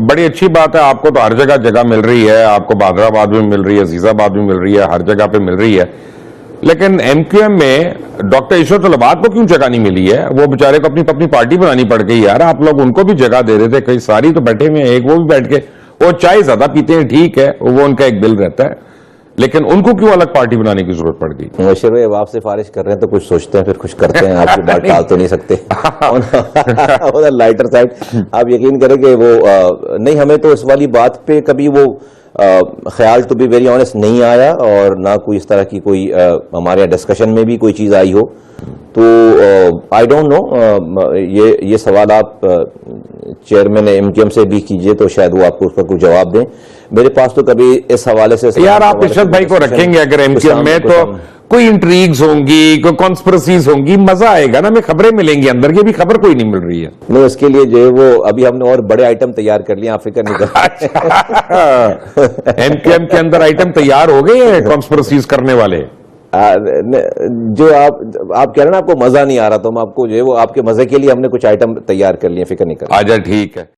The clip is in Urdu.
بڑی اچھی بات ہے, آپ کو تو ہر جگہ جگہ مل رہی ہے, آپ کو بہادر آباد بھی مل رہی ہے, عزیز آباد بھی مل رہی ہے, ہر جگہ پہ مل رہی ہے. لیکن ایم کیو ایم میں ڈاکٹر عشرت طلبات کو کیوں جگہ نہیں ملی ہے؟ وہ بیچارے کو اپنی پارٹی بنانی پڑ گئی یار. آپ لوگ ان کو بھی جگہ دے رہے تھے, کئی ساری تو بیٹھے ہوئے ہیں, ایک وہ بھی بیٹھ کے وہ چائے زیادہ پیتے ہیں, ٹھیک ہے, وہ ان کا ایک بل رہتا ہے, لیکن ان کو کیوں الگ پارٹی بنانے کی ضرورت پڑ گئی؟ مبشر بھائی اب آپ سے سفارش کر رہے ہیں تو کچھ سوچتے ہیں پھر کچھ کرتے ہیں, آپ کی بات ٹال تو نہیں سکتے. لائٹر سائڈ آپ یقین کریں کہ وہ نہیں, ہمیں تو اس والی بات پہ کبھی وہ خیال ٹو بی ویری آنیسٹ نہیں آیا, اور نہ کوئی اس طرح کی کوئی ہمارے ڈسکشن میں بھی کوئی چیز آئی ہو. تو آئی ڈونٹ نو, یہ سوال آپ چیئرمین ایم کیو ایم سے بھی کیجئے تو شاید وہ آپ کو اس کا کوئی جواب دیں. میرے پاس تو کبھی اس حوالے سے یار آپ عشرت بھائی کو رکھیں گے اگر ایم کیو ایم میں تو کوئی انٹریگز ہوں گی, کوئی کانسپریسیز ہوں گی, مزہ آئے گا نا, ہمیں خبریں ملیں گی اندر کی, بھی خبر کوئی نہیں مل رہی ہے. نہیں, اس کے لیے جو ہے وہ ابھی ہم نے اور بڑے آئٹم تیار کر لیے, آپ فکر نہیں کریں. ایم کیو ایم کے اندر آئٹم تیار ہو گئے ہیں کانسپریسیز کرنے والے. جو آپ کہہ رہے ہیں نا آپ کو مزہ نہیں آ رہا, تو ہم آپ کو جو ہے وہ آپ کے مزے کے لیے ہم نے کچھ آئٹم تیار کر لیے, فکر نہیں کریں. آجا ٹھیک ہے.